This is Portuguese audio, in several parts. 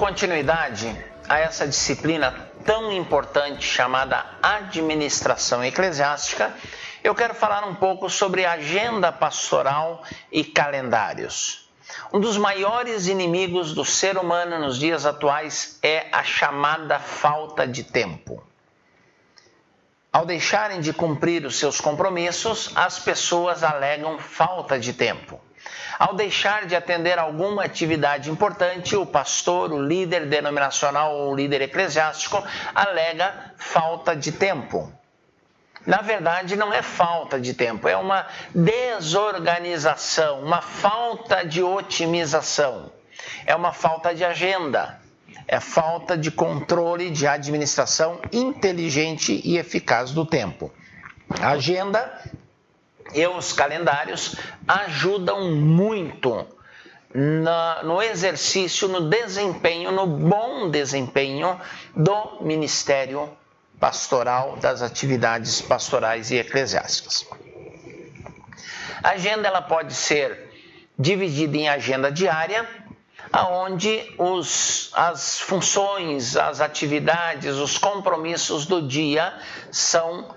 continuidade a essa disciplina tão importante chamada administração eclesiástica, eu quero falar um pouco sobre agenda pastoral e calendários. Um dos maiores inimigos do ser humano nos dias atuais é a chamada falta de tempo. Ao deixarem de cumprir os seus compromissos, as pessoas alegam falta de tempo. Ao deixar de atender alguma atividade importante, o pastor, o líder denominacional ou o líder eclesiástico alega falta de tempo. Na verdade, não é falta de tempo, é uma desorganização, uma falta de otimização, é uma falta de agenda, é falta de controle de administração inteligente e eficaz do tempo. A agenda e os calendários ajudam muito no exercício, no desempenho, no bom desempenho do ministério pastoral, das atividades pastorais e eclesiásticas. A agenda ela pode ser dividida em agenda diária, onde as funções, as atividades, os compromissos do dia são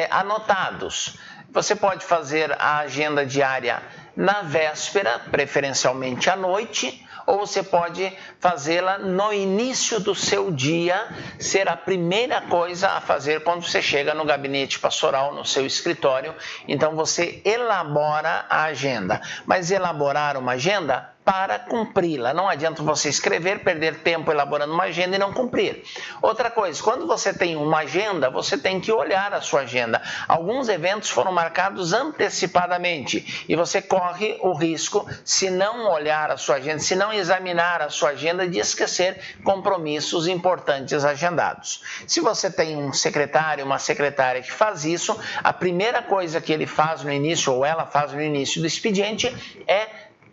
anotados. Você pode fazer a agenda diária na véspera, preferencialmente à noite, ou você pode fazê-la no início do seu dia, ser a primeira coisa a fazer quando você chega no gabinete pastoral, no seu escritório. Então você elabora a agenda, mas elaborar uma agenda para cumpri-la. Não adianta você escrever, perder tempo elaborando uma agenda e não cumprir. Outra coisa, quando você tem uma agenda, você tem que olhar a sua agenda. Alguns eventos foram marcados antecipadamente e você corre o risco, se não olhar a sua agenda, se não examinar a sua agenda, de esquecer compromissos importantes agendados. Se você tem um secretário, uma secretária que faz isso, a primeira coisa que ele faz no início, ou ela faz no início do expediente, é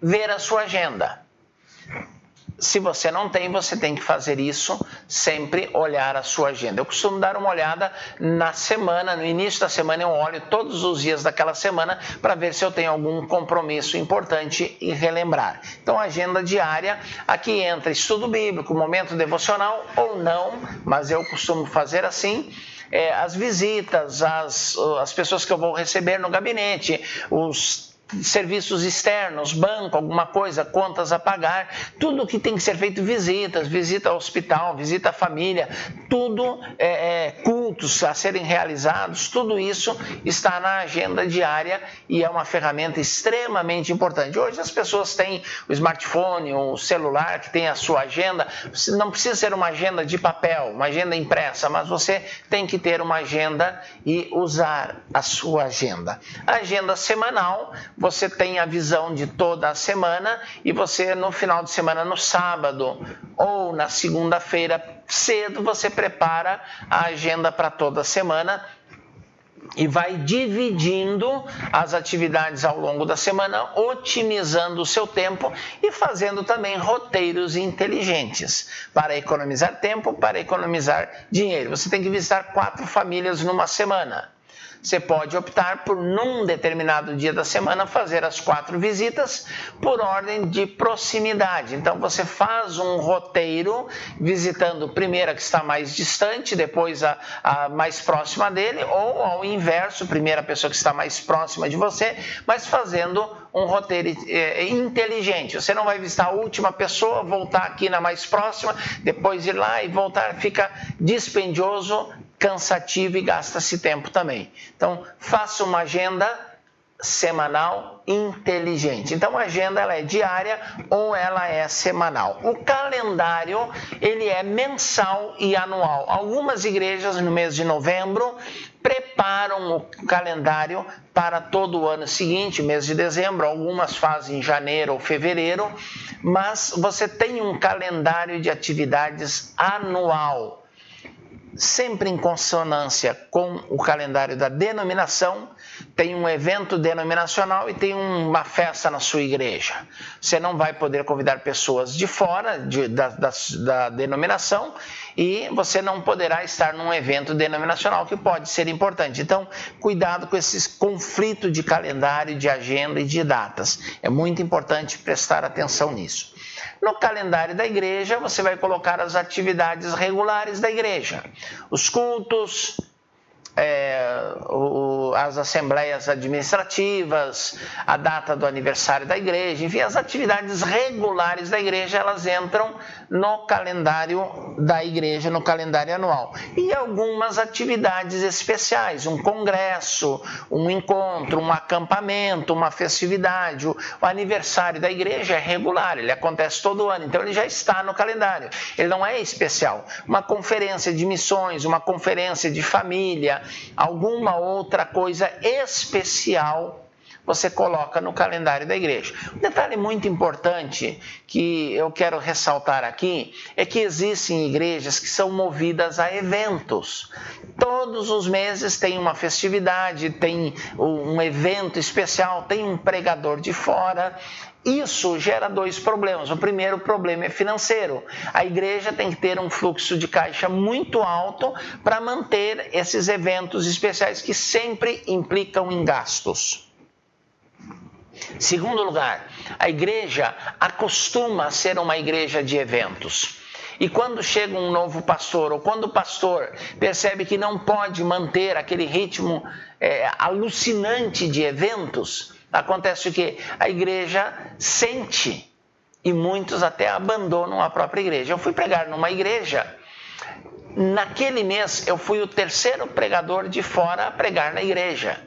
ver a sua agenda. Se você não tem, você tem que fazer isso, sempre olhar a sua agenda. Eu costumo dar uma olhada na semana, no início da semana eu olho todos os dias daquela semana para ver se eu tenho algum compromisso importante e relembrar. Então, agenda diária, aqui entra estudo bíblico, momento devocional ou não, mas eu costumo fazer assim. As visitas, as pessoas que eu vou receber no gabinete, os serviços externos, banco, alguma coisa, contas a pagar, tudo que tem que ser feito, visitas, visita ao hospital, visita à família, tudo, cultos a serem realizados, tudo isso está na agenda diária e é uma ferramenta extremamente importante. Hoje as pessoas têm o smartphone, o celular que tem a sua agenda, não precisa ser uma agenda de papel, uma agenda impressa, mas você tem que ter uma agenda e usar a sua agenda. A agenda semanal, você tem a visão de toda a semana e você no final de semana, no sábado ou na segunda-feira cedo, você prepara a agenda para toda a semana e vai dividindo as atividades ao longo da semana, otimizando o seu tempo e fazendo também roteiros inteligentes para economizar tempo, para economizar dinheiro. Você tem que visitar 4 famílias numa semana. Você pode optar por, num determinado dia da semana, fazer as 4 visitas por ordem de proximidade. Então, você faz um roteiro, visitando primeiro a que está mais distante, depois a mais próxima dele, ou ao inverso, primeiro a pessoa que está mais próxima de você, mas fazendo um roteiro inteligente. Você não vai visitar a última pessoa, voltar aqui na mais próxima, depois ir lá e voltar, fica dispendioso, cansativo e gasta-se tempo também. Então, faça uma agenda semanal inteligente. Então, a agenda ela é diária ou ela é semanal. O calendário, ele é mensal e anual. Algumas igrejas, no mês de novembro, preparam o calendário para todo o ano seguinte, mês de dezembro. Algumas fazem em janeiro ou fevereiro, mas você tem um calendário de atividades anual. sempre em consonância com o calendário da denominação, tem um evento denominacional e tem uma festa na sua igreja. Você não vai poder convidar pessoas de fora da denominação e você não poderá estar num evento denominacional que pode ser importante. Então, cuidado com esse conflito de calendário, de agenda e de datas. É muito importante prestar atenção nisso. No calendário da igreja, você vai colocar as atividades regulares da igreja. Os cultos, as assembleias administrativas, a data do aniversário da igreja, enfim, as atividades regulares da igreja, elas entram no calendário da igreja, no calendário anual. E algumas atividades especiais, um congresso, um encontro, um acampamento, uma festividade. O aniversário da igreja é regular, ele acontece todo ano, então ele já está no calendário, ele não é especial. Uma conferência de missões, uma conferência de família, alguma outra coisa especial você coloca no calendário da igreja. Um detalhe muito importante que eu quero ressaltar aqui é que existem igrejas que são movidas a eventos. Todos os meses tem uma festividade, tem um evento especial, tem um pregador de fora. Isso gera dois problemas. O primeiro problema é financeiro. A igreja tem que ter um fluxo de caixa muito alto para manter esses eventos especiais que sempre implicam em gastos. Segundo lugar, a igreja acostuma a ser uma igreja de eventos. E quando chega um novo pastor, ou quando o pastor percebe que não pode manter aquele ritmo alucinante de eventos, acontece o quê? A igreja sente e muitos até abandonam a própria igreja. Eu fui pregar numa igreja, naquele mês eu fui o terceiro pregador de fora a pregar na igreja.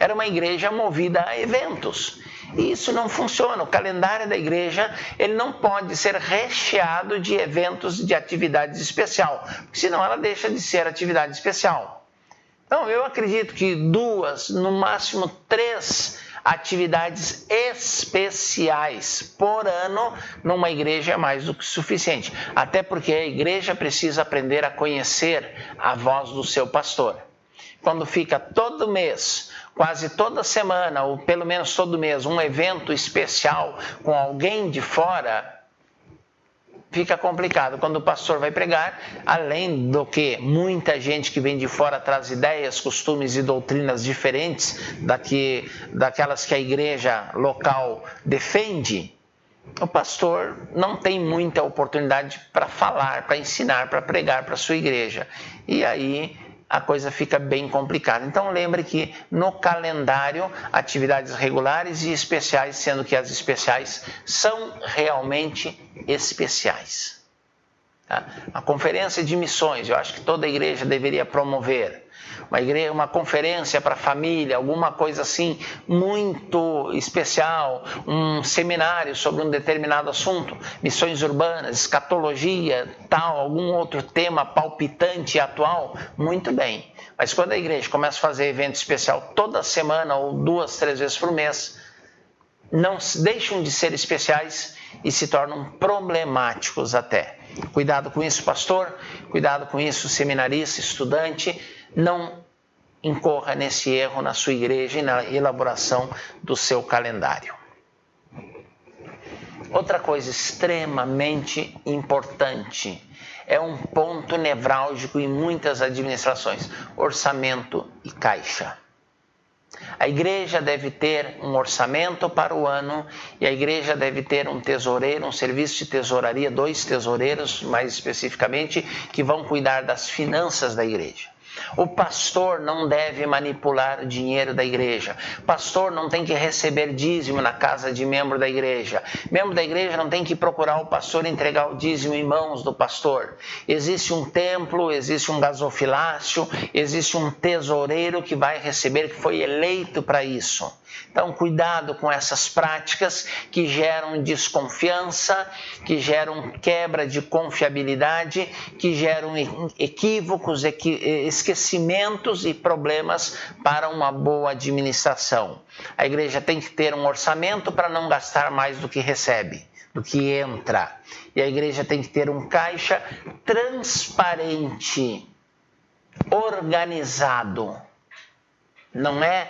Era uma igreja movida a eventos. E isso não funciona. O calendário da igreja ele não pode ser recheado de eventos, de atividades especiais, porque senão ela deixa de ser atividade especial. Então, eu acredito que 2, no máximo 3 atividades especiais por ano numa igreja é mais do que suficiente. Até porque a igreja precisa aprender a conhecer a voz do seu pastor. Quando fica todo mês, quase toda semana, ou pelo menos todo mês, um evento especial com alguém de fora, fica complicado. Quando o pastor vai pregar, além do que muita gente que vem de fora traz ideias, costumes e doutrinas diferentes daquelas que a igreja local defende, o pastor não tem muita oportunidade para falar, para ensinar, para pregar para a sua igreja. E aí a coisa fica bem complicada. Então lembre que no calendário, atividades regulares e especiais, sendo que as especiais são realmente especiais. Tá? A conferência de missões, eu acho que toda igreja deveria promover. Uma conferência para a família, alguma coisa assim muito especial, um seminário sobre um determinado assunto, missões urbanas, escatologia, tal, algum outro tema palpitante e atual, muito bem. Mas quando a igreja começa a fazer evento especial toda semana ou 2, 3 vezes por mês, não deixam de ser especiais e se tornam problemáticos até. Cuidado com isso, pastor, cuidado com isso, seminarista, estudante, não incorra nesse erro na sua igreja e na elaboração do seu calendário. Outra coisa extremamente importante, é um ponto nevrálgico em muitas administrações, orçamento e caixa. A igreja deve ter um orçamento para o ano e a igreja deve ter um tesoureiro, um serviço de tesouraria, 2 tesoureiros mais especificamente, que vão cuidar das finanças da igreja. O pastor não deve manipular o dinheiro da igreja. O pastor não tem que receber dízimo na casa de membro da igreja. Membro da igreja não tem que procurar o pastor e entregar o dízimo em mãos do pastor. Existe um templo, existe um gasofilácio, existe um tesoureiro que vai receber, que foi eleito para isso. Então, cuidado com essas práticas que geram desconfiança, que geram quebra de confiabilidade, que geram equívocos, esquecimentos e problemas para uma boa administração. A igreja tem que ter um orçamento para não gastar mais do que recebe, do que entra. E a igreja tem que ter um caixa transparente. organizado. Não é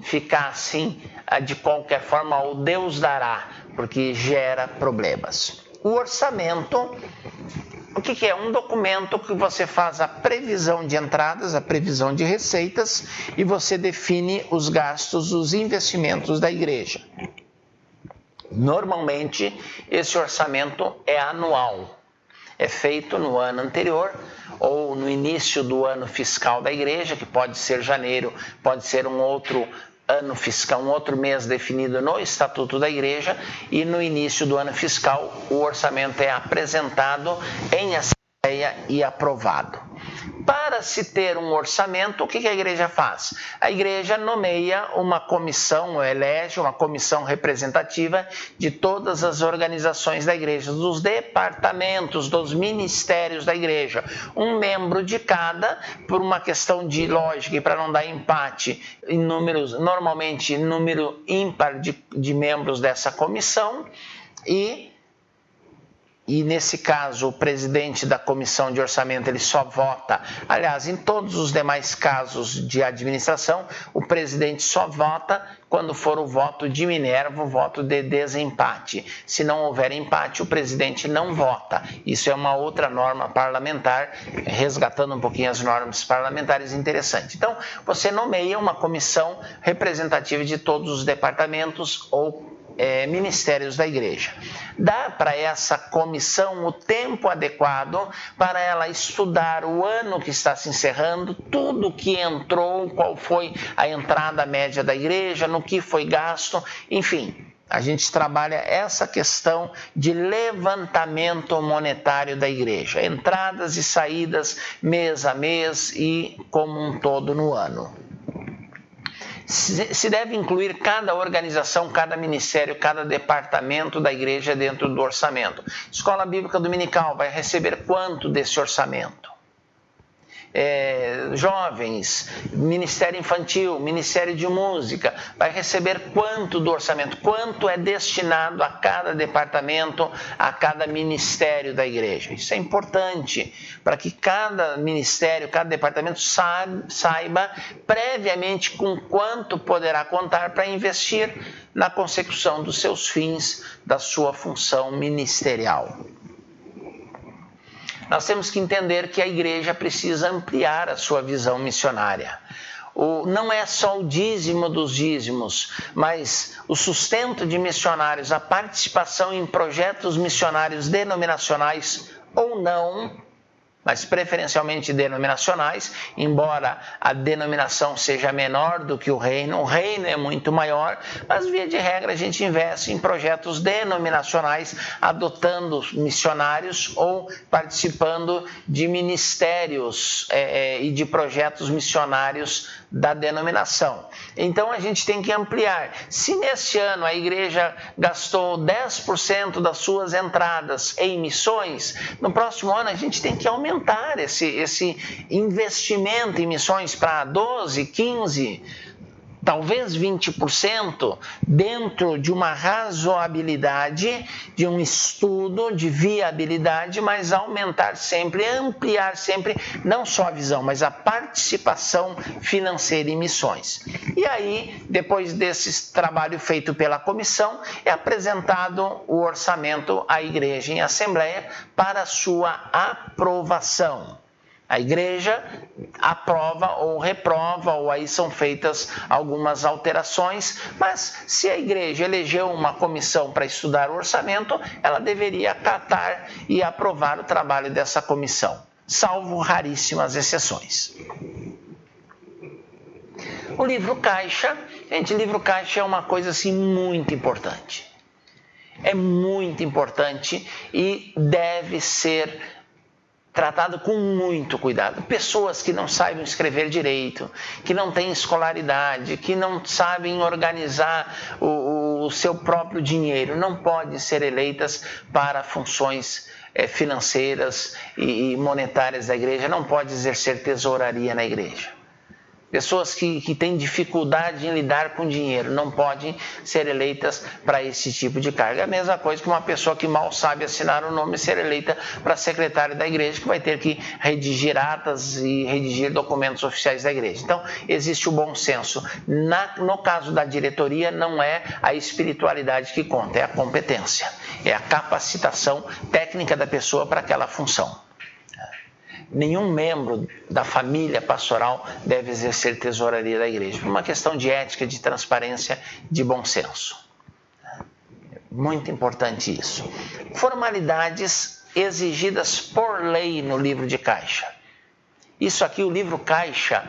ficar assim de qualquer forma, ou Deus dará, porque gera problemas. O orçamento, o que é? Um documento que você faz a previsão de entradas, a previsão de receitas e você define os gastos, os investimentos da igreja. Normalmente, esse orçamento é anual. É feito no ano anterior ou no início do ano fiscal da igreja, que pode ser janeiro, pode ser um outro ano fiscal, um outro mês definido no Estatuto da Igreja, e no início do ano fiscal o orçamento é apresentado em assembleia e aprovado. Para se ter um orçamento, o que a igreja faz? A igreja nomeia uma comissão, elege uma comissão representativa de todas as organizações da igreja, dos departamentos, dos ministérios da igreja. Um membro de cada, por uma questão de lógica e para não dar empate em números, normalmente número ímpar de membros dessa comissão, e nesse caso o presidente da comissão de orçamento ele só vota, aliás, em todos os demais casos de administração, o presidente só vota quando for o voto de Minerva, o voto de desempate. Se não houver empate, o presidente não vota. Isso é uma outra norma parlamentar, resgatando um pouquinho as normas parlamentares, interessante. Então, você nomeia uma comissão representativa de todos os departamentos ou ministérios da igreja. Dá para essa comissão o tempo adequado para ela estudar o ano que está se encerrando, tudo que entrou, qual foi a entrada média da igreja, no que foi gasto, enfim. A gente trabalha essa questão de levantamento monetário da igreja, entradas e saídas mês a mês e como um todo no ano. Se deve incluir cada organização, cada ministério, cada departamento da igreja dentro do orçamento. Escola Bíblica Dominical vai receber quanto desse orçamento? Jovens, Ministério Infantil, Ministério de Música, vai receber quanto do orçamento? Quanto é destinado a cada departamento, a cada ministério da igreja? Isso é importante para que cada ministério, cada departamento saiba previamente com quanto poderá contar para investir na consecução dos seus fins, da sua função ministerial. Nós temos que entender que a igreja precisa ampliar a sua visão missionária. Não é só o dízimo dos dízimos, mas o sustento de missionários, a participação em projetos missionários denominacionais ou não, mas preferencialmente denominacionais, embora a denominação seja menor do que o reino é muito maior, mas via de regra a gente investe em projetos denominacionais, adotando missionários ou participando de ministérios e de projetos missionários da denominação. Então a gente tem que ampliar. Se neste ano a igreja gastou 10% das suas entradas em missões, no próximo ano a gente tem que aumentar esse investimento em missões para 12%, 15%, talvez 20%, dentro de uma razoabilidade, de um estudo de viabilidade, mas aumentar sempre, ampliar sempre, não só a visão, mas a participação financeira em missões. E aí, depois desse trabalho feito pela comissão, é apresentado o orçamento à igreja em assembleia para sua aprovação. A igreja aprova ou reprova, ou aí são feitas algumas alterações, mas se a igreja elegeu uma comissão para estudar o orçamento, ela deveria acatar e aprovar o trabalho dessa comissão, salvo raríssimas exceções. O livro caixa, gente, livro caixa é uma coisa assim muito importante. É muito importante e deve ser tratado com muito cuidado. Pessoas que não sabem escrever direito, que não têm escolaridade, que não sabem organizar o seu próprio dinheiro, não podem ser eleitas para funções financeiras e monetárias da igreja, não pode exercer tesouraria na igreja. Pessoas que têm dificuldade em lidar com dinheiro não podem ser eleitas para esse tipo de cargo. É a mesma coisa que uma pessoa que mal sabe assinar o nome ser eleita para secretário da igreja, que vai ter que redigir atas e redigir documentos oficiais da igreja. Então, existe o bom senso. No caso da diretoria, não é a espiritualidade que conta, é a competência, é a capacitação técnica da pessoa para aquela função. Nenhum membro da família pastoral deve exercer tesouraria da igreja, por uma questão de ética, de transparência, de bom senso. Muito importante isso. Formalidades exigidas por lei no livro de caixa. Isso aqui, o livro caixa,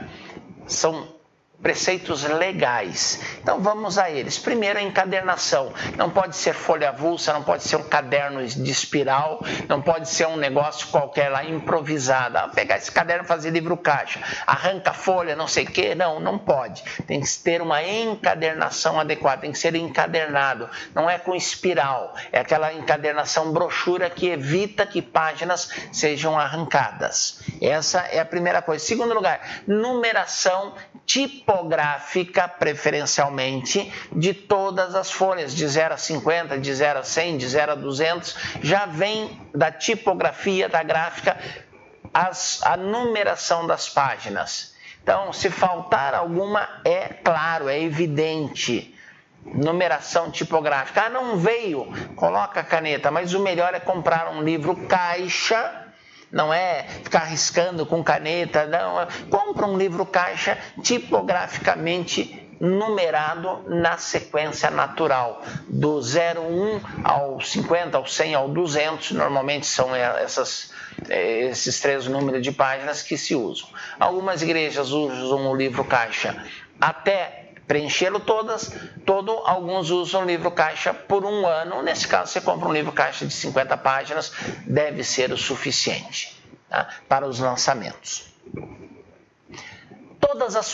são preceitos legais. Então vamos a eles. Primeiro, a encadernação. Não pode ser folha avulsa, não pode ser um caderno de espiral, não pode ser um negócio qualquer lá improvisado. Pegar esse caderno e fazer livro caixa. Arranca a folha, não sei o quê. Não pode. Tem que ter uma encadernação adequada, tem que ser encadernado. Não é com espiral, é aquela encadernação brochura que evita que páginas sejam arrancadas. Essa é a primeira coisa. Segundo lugar, numeração tipográfica, preferencialmente, de todas as folhas, de 0 a 50, de 0 a 100, de 0 a 200, já vem da tipografia, da gráfica, a numeração das páginas. Então, se faltar alguma, é claro, é evidente. Numeração tipográfica. Não veio, coloca a caneta, mas o melhor é comprar um livro caixa. Não é ficar riscando com caneta, não. Compra um livro caixa tipograficamente numerado na sequência natural, do 01 ao 50, ao 100, ao 200, normalmente são esses 3 números de páginas que se usam. Algumas igrejas usam o livro caixa até preenchê-lo todo, alguns usam o livro caixa por 1 ano. Nesse caso, você compra um livro caixa de 50 páginas, deve ser o suficiente, tá, para os lançamentos. Todas as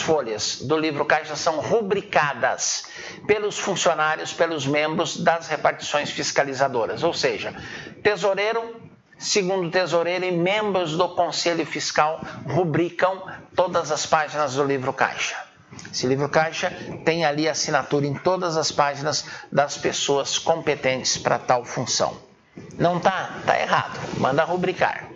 folhas do livro caixa são rubricadas pelos funcionários, pelos membros das repartições fiscalizadoras, ou seja, tesoureiro, segundo tesoureiro e membros do Conselho Fiscal rubricam todas as páginas do livro caixa. Esse livro caixa tem ali assinatura em todas as páginas das pessoas competentes para tal função. Não tá? Tá errado. Manda rubricar.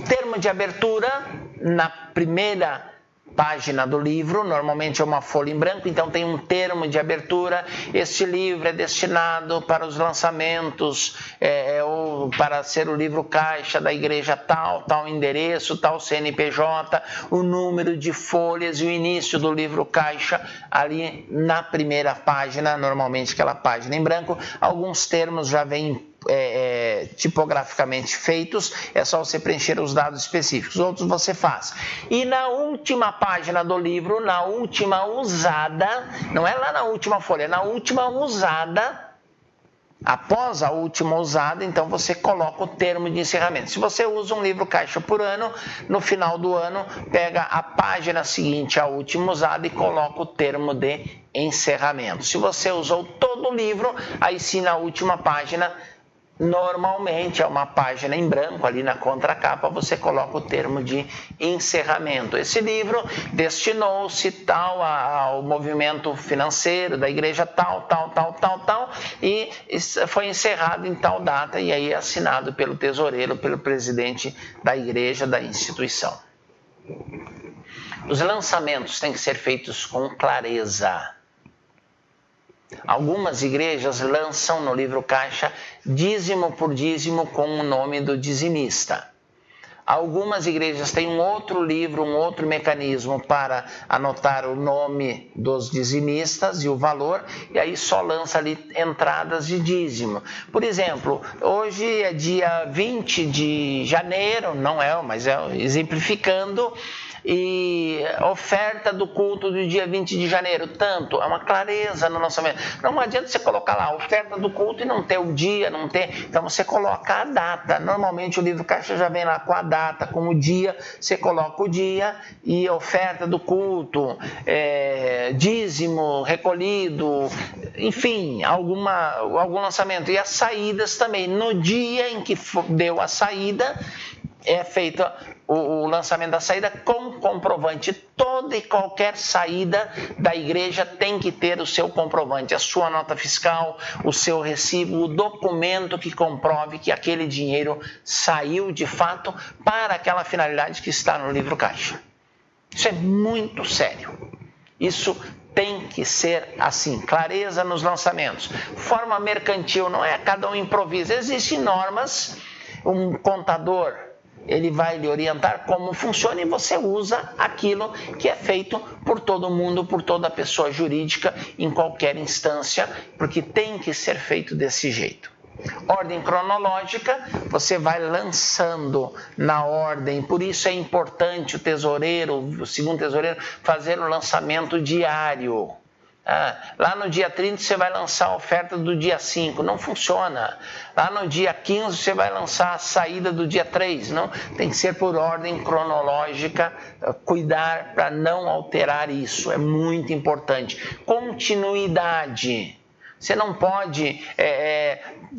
Termo de abertura na primeira página do livro, normalmente é uma folha em branco, então tem um termo de abertura. Este livro é destinado para os lançamentos, ou para ser o livro caixa da igreja tal endereço, tal CNPJ, o número de folhas e o início do livro caixa ali na primeira página, normalmente aquela página em branco. Alguns termos já vêm tipograficamente feitos, é só você preencher os dados específicos, outros você faz. E na última página do livro, na última usada, não é lá na última folha, é na última usada, após a última usada, então você coloca o termo de encerramento. Se você usa um livro caixa por ano, no final do ano, pega a página seguinte, a última usada, e coloca o termo de encerramento. Se você usou todo o livro, aí sim na última página, normalmente é uma página em branco, ali na contracapa, você coloca o termo de encerramento. Esse livro destinou-se tal ao movimento financeiro da igreja tal, e foi encerrado em tal data, e aí é assinado pelo tesoureiro, pelo presidente da igreja, da instituição. Os lançamentos têm que ser feitos com clareza. Algumas igrejas lançam no livro caixa dízimo por dízimo com o nome do dizimista. Algumas igrejas têm um outro livro, um outro mecanismo para anotar o nome dos dizimistas e o valor, e aí só lança ali entradas de dízimo. Por exemplo, hoje é dia 20 de janeiro, não é, mas é exemplificando, e oferta do culto do dia 20 de janeiro, tanto, é uma clareza no lançamento. Não adianta você colocar lá oferta do culto e não ter o dia, não ter, então você coloca a data. Normalmente o livro caixa já vem lá com a data, com o dia, você coloca o dia e oferta do culto, dízimo recolhido, enfim, algum lançamento. E as saídas também, no dia em que deu a saída, é feito o lançamento da saída com comprovante. Toda e qualquer saída da igreja tem que ter o seu comprovante, a sua nota fiscal, o seu recibo, o documento que comprove que aquele dinheiro saiu de fato para aquela finalidade que está no livro caixa. Isso é muito sério. Isso tem que ser assim, clareza nos lançamentos. Forma mercantil, não é cada um improvisa. Existem normas, um contador, ele vai lhe orientar como funciona e você usa aquilo que é feito por todo mundo, por toda pessoa jurídica, em qualquer instância, porque tem que ser feito desse jeito. Ordem cronológica, você vai lançando na ordem, por isso é importante o tesoureiro, o segundo tesoureiro, fazer o lançamento diário. Lá no dia 30 você vai lançar a oferta do dia 5, não funciona. Lá no dia 15 você vai lançar a saída do dia 3, não, tem que ser por ordem cronológica, cuidar para não alterar isso, é muito importante. Continuidade. Você não pode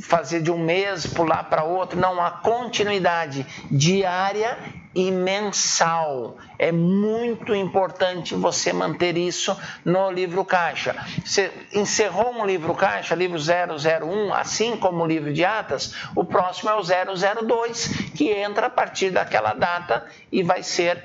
fazer de um mês, pular para outro. Não, há continuidade diária e mensal. É muito importante você manter isso no livro caixa. Você encerrou um livro caixa, livro 001, assim como o livro de atas, o próximo é o 002, que entra a partir daquela data e vai ser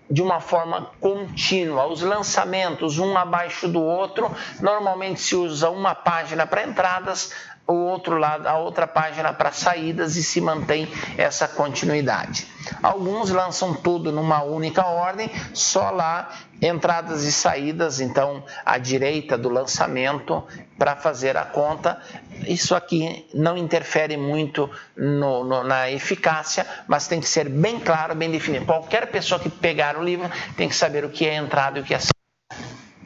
de uma forma contínua. Os lançamentos, um abaixo do outro, normalmente se usa uma página para entradas, o outro lado, a outra página para saídas e se mantém essa continuidade. Alguns lançam tudo numa única ordem, só lá entradas e saídas, então à direita do lançamento para fazer a conta. Isso aqui não interfere muito na eficácia, mas tem que ser bem claro, bem definido. Qualquer pessoa que pegar o livro tem que saber o que é entrada e o que é saída.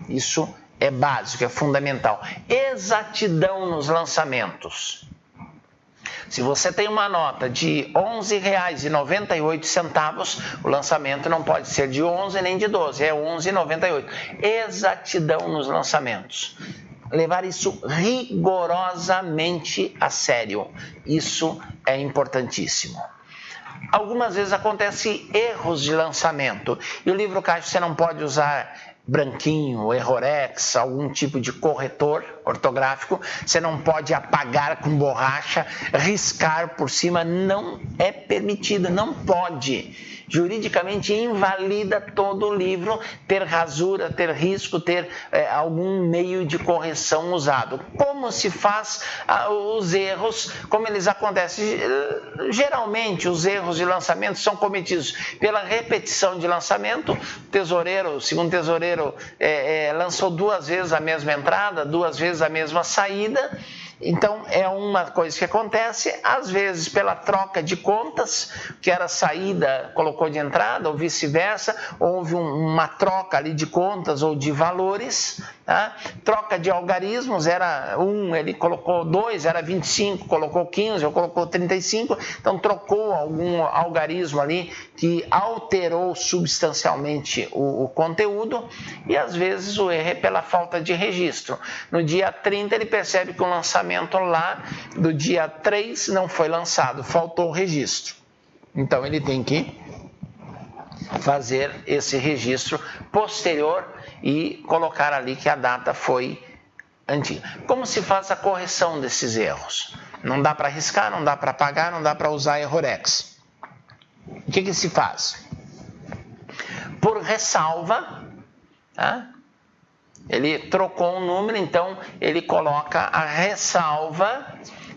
Isso é básico, é fundamental. Exatidão nos lançamentos. Se você tem uma nota de R$ 11,98, o lançamento não pode ser de 11 nem de 12, é R$ 11,98. Exatidão nos lançamentos. Levar isso rigorosamente a sério. Isso é importantíssimo. Algumas vezes acontecem erros de lançamento. E o livro caixa você não pode usar branquinho, errorex, algum tipo de corretor ortográfico. Você não pode apagar com borracha, riscar por cima. Não é permitido, não pode. Juridicamente invalida todo o livro ter rasura, ter risco, ter algum meio de correção usado. Como se faz os erros, como eles acontecem? Geralmente os erros de lançamento são cometidos pela repetição de lançamento. O segundo tesoureiro lançou 2 vezes a mesma entrada, 2 vezes a mesma saída. Então, é uma coisa que acontece, às vezes pela troca de contas, que era saída, colocou de entrada, ou vice-versa, houve uma troca ali de contas ou de valores, tá? Troca de algarismos, era 1, ele colocou 2, era 25, colocou 15, ou colocou 35, então trocou algum algarismo ali que alterou substancialmente o conteúdo, e às vezes o erro é pela falta de registro. No dia 30 ele percebe que o lançamento lá do dia 3 não foi lançado, faltou o registro. Então ele tem que fazer esse registro posterior e colocar ali que a data foi antiga. Como se faz a correção desses erros? Não dá para riscar, não dá para apagar, não dá para usar errorex. O que se faz? Por ressalva, tá? Ele trocou um número, então ele coloca a ressalva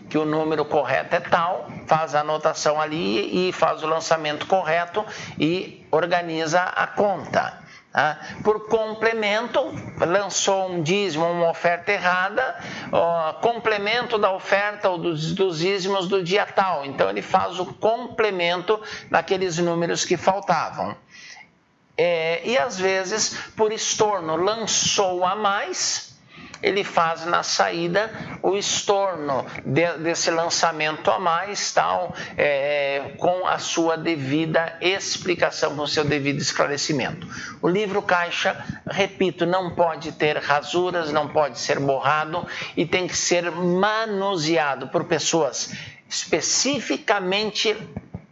que o número correto é tal, faz a anotação ali e faz o lançamento correto e organiza a conta. Tá? Por complemento, lançou um dízimo, uma oferta errada, complemento da oferta ou dos dízimos do dia tal. Então ele faz o complemento naqueles números que faltavam. E às vezes, por estorno, lançou a mais, ele faz na saída o estorno desse lançamento a mais, tal, com a sua devida explicação, com o seu devido esclarecimento. O livro caixa, repito, não pode ter rasuras, não pode ser borrado e tem que ser manuseado por pessoas especificamente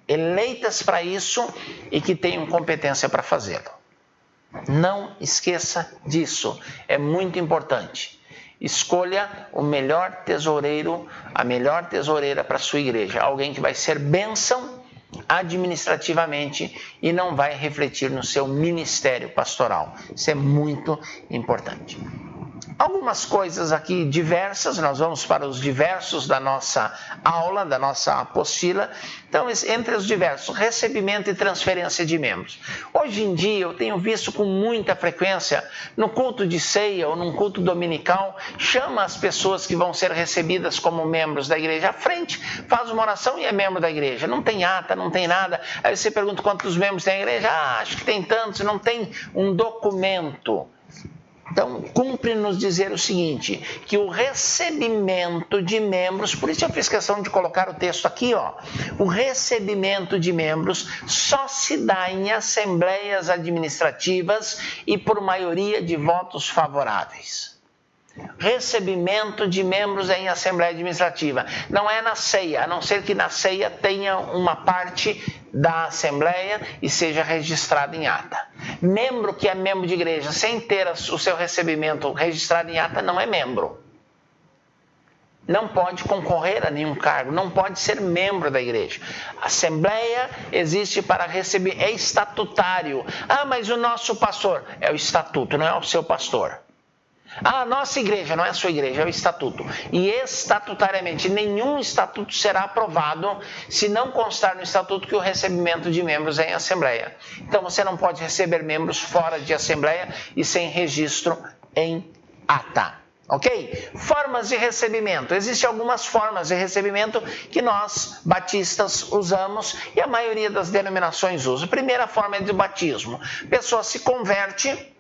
eleitas para isso e que tenham competência para fazê-lo. Não esqueça disso, é muito importante. Escolha o melhor tesoureiro, a melhor tesoureira para a sua igreja, alguém que vai ser bênção administrativamente e não vai refletir no seu ministério pastoral. Isso é muito importante. Algumas coisas aqui diversas, nós vamos para os diversos da nossa aula, da nossa apostila. Então, entre os diversos, recebimento e transferência de membros. Hoje em dia, eu tenho visto com muita frequência, no culto de ceia ou num culto dominical, chama as pessoas que vão ser recebidas como membros da igreja à frente, faz uma oração e é membro da igreja. Não tem ata, não tem nada. Aí você pergunta quantos membros tem a igreja? Acho que tem tantos, não tem um documento. Então, cumpre nos dizer o seguinte, que o recebimento de membros, por isso eu fiz questão de colocar o texto aqui, o recebimento de membros só se dá em assembleias administrativas e por maioria de votos favoráveis. Recebimento de membros em assembleia administrativa. Não é na ceia, a não ser que na ceia tenha uma parte da assembleia e seja registrado em ata. Membro que é membro de igreja sem ter o seu recebimento registrado em ata não é membro. Não pode concorrer a nenhum cargo, não pode ser membro da igreja. A assembleia existe para receber, é estatutário. Ah, mas o nosso pastor é o estatuto, não é o seu pastor. A nossa igreja não é a sua igreja, é o estatuto. E estatutariamente, nenhum estatuto será aprovado se não constar no estatuto que o recebimento de membros é em assembleia. Então você não pode receber membros fora de assembleia e sem registro em ata. Ok? Formas de recebimento. Existem algumas formas de recebimento que nós, batistas, usamos e a maioria das denominações usa. A primeira forma é do batismo. A pessoa se converte,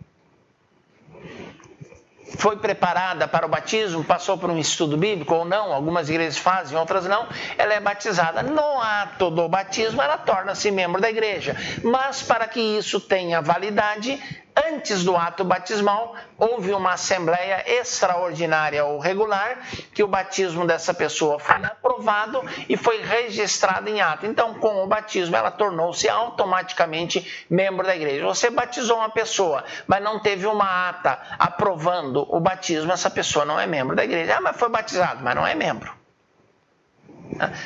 foi preparada para o batismo, passou por um estudo bíblico ou não, algumas igrejas fazem, outras não, ela é batizada. No ato do batismo, ela torna-se membro da igreja. Mas para que isso tenha validade, antes do ato batismal, houve uma assembleia extraordinária ou regular, que o batismo dessa pessoa foi aprovado e foi registrado em ata. Então, com o batismo, ela tornou-se automaticamente membro da igreja. Você batizou uma pessoa, mas não teve uma ata aprovando o batismo, essa pessoa não é membro da igreja. Ah, mas foi batizado, mas não é membro.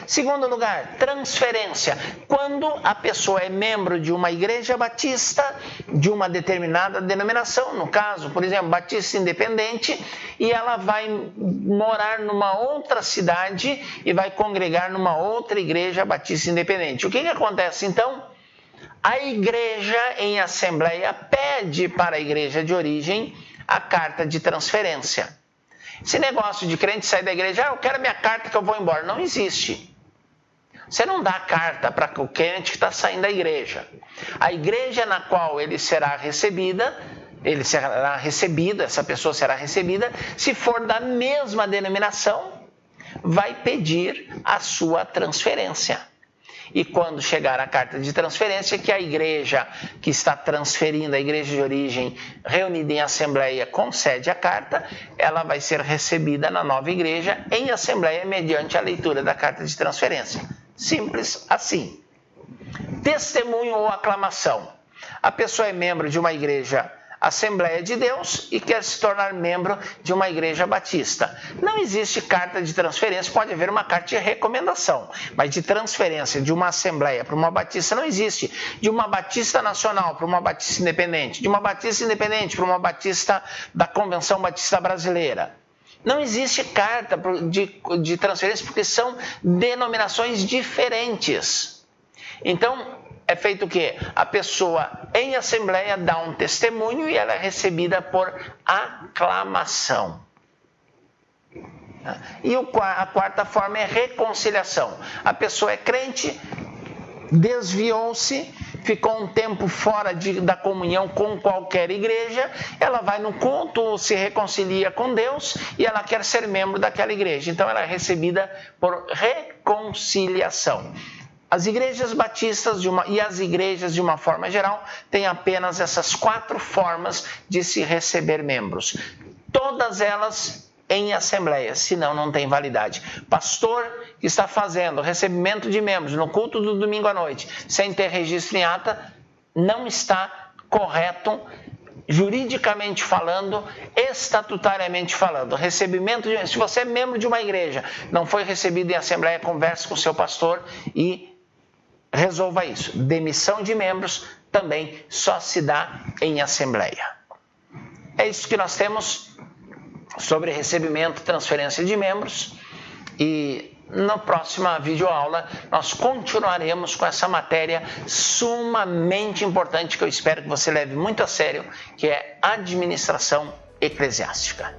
Segundo lugar, transferência. Quando a pessoa é membro de uma igreja batista, de uma determinada denominação, no caso, por exemplo, Batista Independente, e ela vai morar numa outra cidade e vai congregar numa outra igreja Batista Independente. O que acontece então? A igreja em assembleia pede para a igreja de origem a carta de transferência. Esse negócio de crente sair da igreja, eu quero a minha carta que eu vou embora, não existe. Você não dá carta para o crente que está saindo da igreja. A igreja na qual ele será recebida, essa pessoa será recebida, se for da mesma denominação, vai pedir a sua transferência. E quando chegar a carta de transferência, que a igreja que está transferindo, a igreja de origem reunida em assembleia, concede a carta, ela vai ser recebida na nova igreja em assembleia mediante a leitura da carta de transferência. Simples assim. Testemunho ou aclamação. A pessoa é membro de uma igreja Assembleia de Deus e quer se tornar membro de uma igreja batista. Não existe carta de transferência, pode haver uma carta de recomendação, mas de transferência de uma assembleia para uma batista não existe. De uma batista nacional para uma batista independente, de uma batista independente para uma batista da Convenção Batista Brasileira. Não existe carta de transferência porque são denominações diferentes. Então, é feito o quê? A pessoa em assembleia dá um testemunho e ela é recebida por aclamação. E a quarta forma é reconciliação. A pessoa é crente, desviou-se, ficou um tempo fora da comunhão com qualquer igreja, ela vai no culto, se reconcilia com Deus e ela quer ser membro daquela igreja. Então ela é recebida por reconciliação. As igrejas batistas e as igrejas, de uma forma geral, têm apenas essas 4 formas de se receber membros. Todas elas em assembleia, senão não tem validade. Pastor que está fazendo recebimento de membros no culto do domingo à noite, sem ter registro em ata, não está correto, juridicamente falando, estatutariamente falando. Se você é membro de uma igreja, não foi recebido em assembleia, converse com o seu pastor e resolva isso. Demissão de membros também só se dá em assembleia. É isso que nós temos sobre recebimento e transferência de membros, e na próxima videoaula nós continuaremos com essa matéria sumamente importante que eu espero que você leve muito a sério, que é administração eclesiástica.